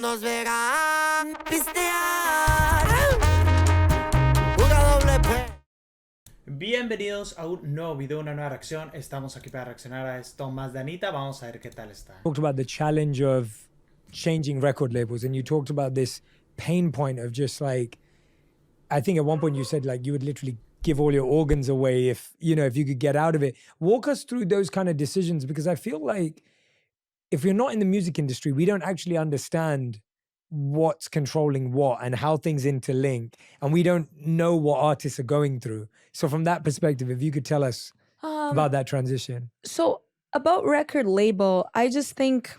nos verán pistear. Una doble P. Bienvenidos a un nuevo video, una nueva reacción. Estamos aquí para reaccionar a esto más de Anitta. Vamos a ver qué tal está. Talked about the challenge of changing record labels, and you talked about this pain point of just like, I think at one point you said like you would literally give all your organs away if you could get out of it. Walk us through those kind of decisions, because I feel like if you're not in the music industry, we don't actually understand what's controlling what and how things interlink, and we don't know what artists are going through. So from that perspective, if you could tell us about that transition. So about record label, I do think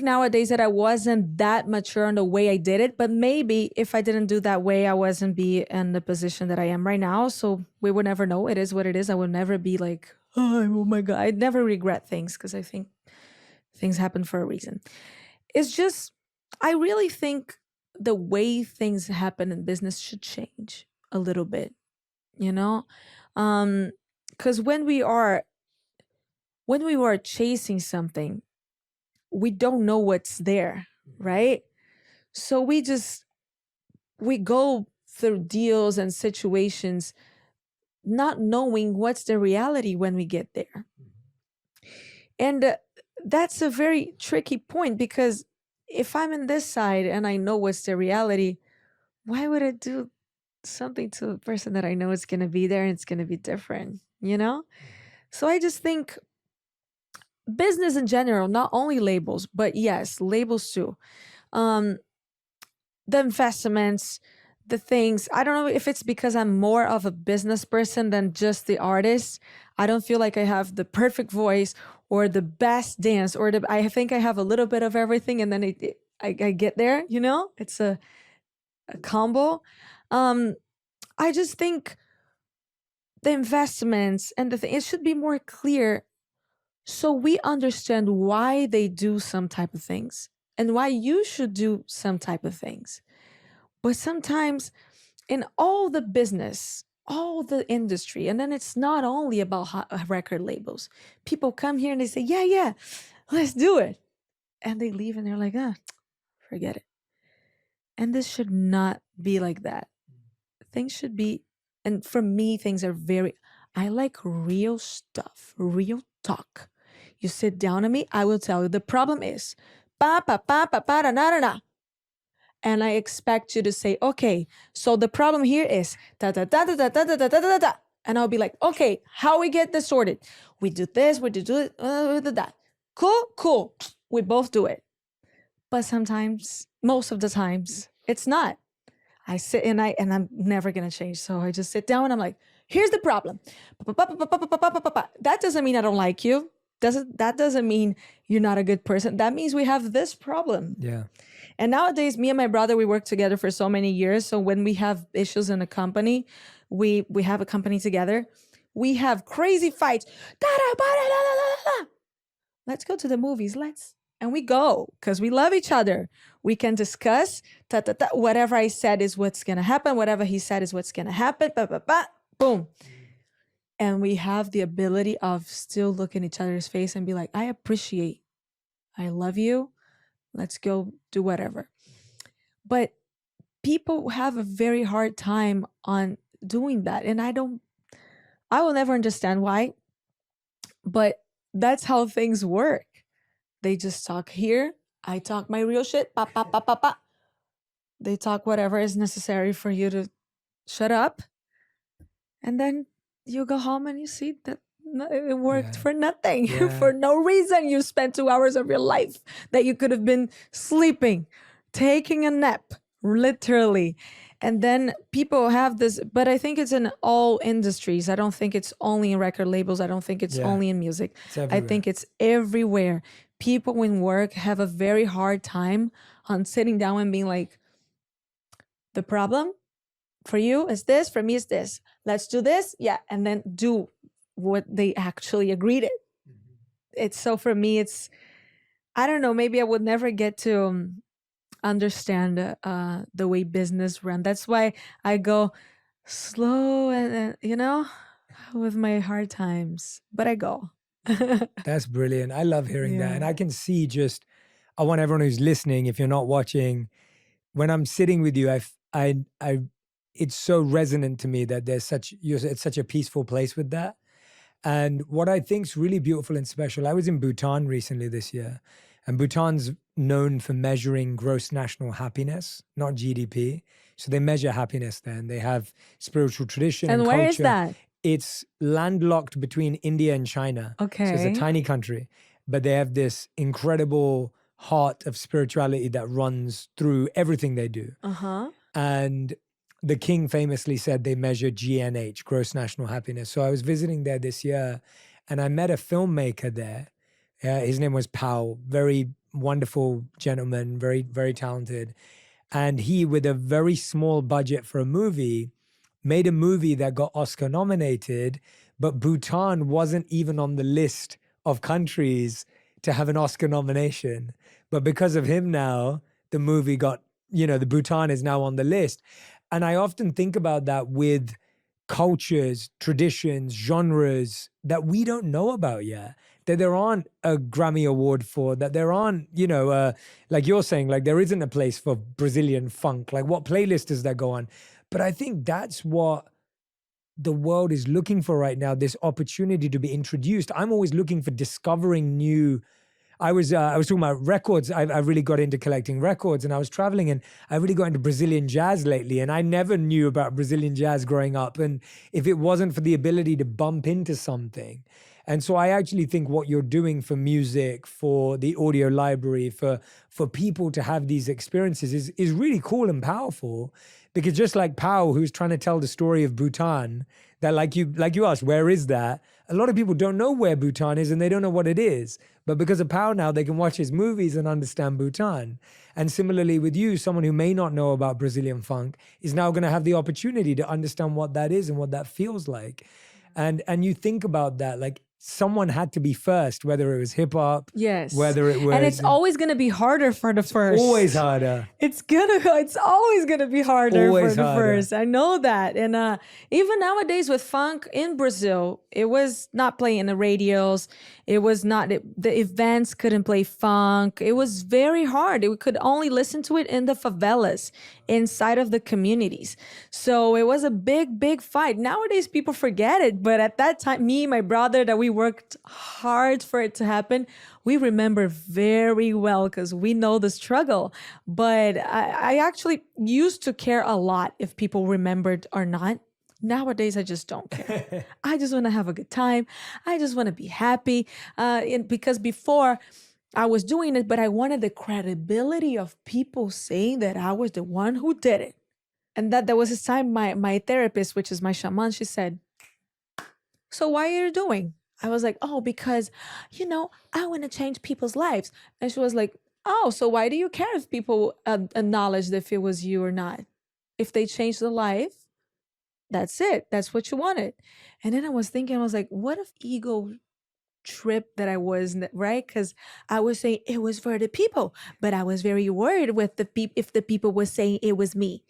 nowadays that I wasn't that mature in the way I did it, but maybe if I didn't do that way, I wasn't be in the position that I am right now. So we would never know. It is what it is. I would never be like, oh my God. I'd never regret things because I think things happen for a reason. It's just, I really think the way things happen in business should change a little bit, because when we are chasing something, we don't know what's there, right? So we go through deals and situations not knowing what's the reality when we get there. And that's a very tricky point, because if I'm in this side and I know what's the reality, why would I do something to a person that I know is going to be there and it's going to be different, So I just think business in general, not only labels, but yes, labels too. The investments, the things, I don't know if it's because I'm more of a business person than just the artist. I don't feel like I have the perfect voice or the best dance, or I think I have a little bit of everything, and then I get there, It's a combo. I just think the investments and it should be more clear, so we understand why they do some type of things and why you should do some type of things. But sometimes in all the business, all the industry, and then it's not only about record labels. People come here and they say, yeah, let's do it. And they leave and they're like, forget it. And this should not be like that. Things should be, and for me, things are I like real stuff, real talk. You sit down on me, I will tell you the problem is and I expect you to say, okay, so the problem here is da da da da da da da da da da. And I'll be like, okay, how we get this sorted? We do this, we do it, that. Cool. We both do it. But sometimes, most of the times, it's not. I sit and I'm never gonna change. So I just sit down and I'm like, here's the problem. That doesn't mean I don't like you. That doesn't mean you're not a good person. That means we have this problem. Yeah. And nowadays, me and my brother, we work together for so many years. So when we have issues in a company, we have a company together. We have crazy fights. Let's go to the movies. And we go because we love each other. We can discuss. Whatever I said is what's going to happen. Whatever he said is what's going to happen. Boom. And we have the ability of still looking each other's face and be like, I love you. Let's go do whatever. But people have a very hard time on doing that. And I will never understand why, but that's how things work. They just talk here. I talk my real shit. They talk whatever is necessary for you to shut up. And then you go home and you see that it worked for nothing. For no reason. You spent 2 hours of your life that you could have been sleeping, taking a nap, literally. And then people have this, but I think it's in all industries. I don't think it's only in record labels. I don't think it's only in music. I think it's everywhere. People in work have a very hard time on sitting down and being like, the problem for you is this, for me is this. Let's do this. Yeah. And then do what they actually agreed it. It's so for me, I don't know, maybe I would never get to understand the way business run. That's why I go slow and with my hard times, but I go. That's brilliant. I love hearing that. And I can see I want everyone who's listening, if you're not watching, when I'm sitting with you, it's so resonant to me that it's such a peaceful place with that. And what I think is really beautiful and special, I was in Bhutan recently this year, and Bhutan's known for measuring gross national happiness, not GDP. So they measure happiness there, and they have spiritual tradition and where culture. is that? It's landlocked between India and China. Okay. So it's a tiny country, but they have this incredible heart of spirituality that runs through everything they do. Uh-huh. And the king famously said they measure GNH, gross national happiness. So I was visiting there this year, and I met a filmmaker there. His name was Pao, very wonderful gentleman, very, very talented. And he, with a very small budget for a movie, made a movie that got Oscar nominated, but Bhutan wasn't even on the list of countries to have an Oscar nomination. But because of him now, the movie got, the Bhutan is now on the list. And I often think about that with cultures, traditions, genres that we don't know about yet, that there aren't a Grammy Award for, that there aren't, like you're saying, like there isn't a place for Brazilian funk. Like what playlist does that go on? But I think that's what the world is looking for right now, this opportunity to be introduced. I'm always looking for discovering new. I was talking about records. I really got into collecting records, and I was traveling, and I really got into Brazilian jazz lately. And I never knew about Brazilian jazz growing up. And if it wasn't for the ability to bump into something. And so I actually think what you're doing for music, for the audio library, for people to have these experiences is really cool and powerful. Because just like Pao, who's trying to tell the story of Bhutan, that like you asked, where is that? A lot of people don't know where Bhutan is, and they don't know what it is. But because of Pao now, they can watch his movies and understand Bhutan. And similarly with you, someone who may not know about Brazilian funk is now going to have the opportunity to understand what that is and what that feels like. And you think about that, like someone had to be first, whether it was hip hop, Yes. whether it was, and it's always gonna be harder for the first. always harder. It's always gonna be harder Always for the harder. first. I know that. And even nowadays with funk in Brazil, it was not playing in the radios. It was not, the events couldn't play funk. It was very hard. We could only listen to it in the favelas, inside of the communities. So it was a big, big fight. Nowadays, people forget it. But at that time, me, my brother, that we worked hard for it to happen, we remember very well because we know the struggle. But I actually used to care a lot if people remembered or not. Nowadays, I just don't care. I just want to have a good time. I just want to be happy. Because before I was doing it, but I wanted the credibility of people saying that I was the one who did it. And that there was this time my therapist, which is my shaman, she said, so why are you doing? I was like, oh, because, I want to change people's lives. And she was like, oh, so why do you care if people acknowledged if it was you or not? If they changed the life, that's it. That's what you wanted. And then I was thinking, I was like, what if ego trip that I was, right? Because I was saying it was for the people, but I was very worried with if the people were saying it was me.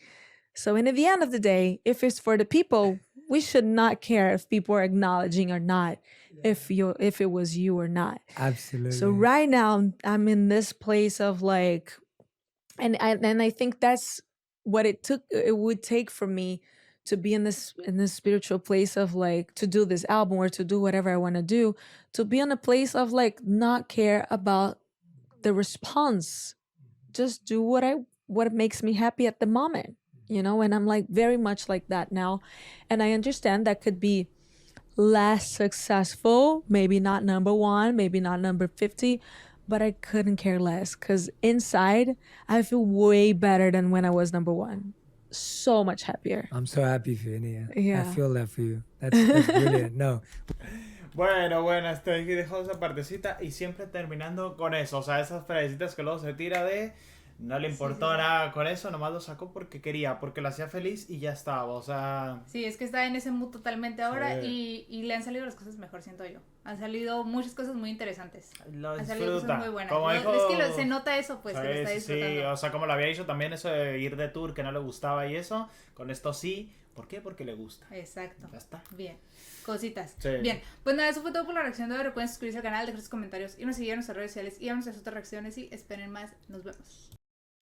So in the end of the day, if it's for the people, we should not care if people are acknowledging or not, if it was you or not. Absolutely. So right now I'm in this place of like, and I think that's what it would take for me to be in this spiritual place of like, to do this album or to do whatever I want to do, to be in a place of like not care about the response, just do what makes me happy at the moment, and I'm like very much like that now. And I understand that could be less successful, maybe not number 1, maybe not number 50, but I couldn't care less because inside I feel way better than when I was number 1. So much happier. I'm so happy for you, Nia. Yeah. I feel that for you. That's brilliant. No. Bueno, estoy aquí dejando esa partecita y siempre terminando con eso. O sea, esas frasecitas que luego se tira de... No le importó nada con eso, nomás lo sacó porque quería, porque lo hacía feliz y ya estaba, o sea... Sí, es que está en ese mood totalmente ahora y le han salido las cosas mejor, siento yo. Han salido muchas cosas muy interesantes. Lo Han salido cosas disfruta. muy buenas. Como dijo- Es que se nota eso, pues, que lo está Sí, disfrutando. o sea, como lo había dicho también eso de ir de tour que no le gustaba y eso, con esto sí. ¿Por qué? Porque le gusta. Exacto. Ya está. Bien. Cositas. Sí. Bien. Pues nada, eso fue todo por la reacción de hoy. Recuerden suscribirse al canal, dejar sus comentarios y nos seguir en nuestras redes sociales y vamos a hacer otras reacciones y esperen más. Nos vemos.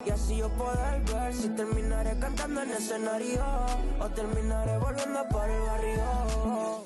Y así yo poder ver si terminaré cantando en escenario o terminaré volviendo por el barrio.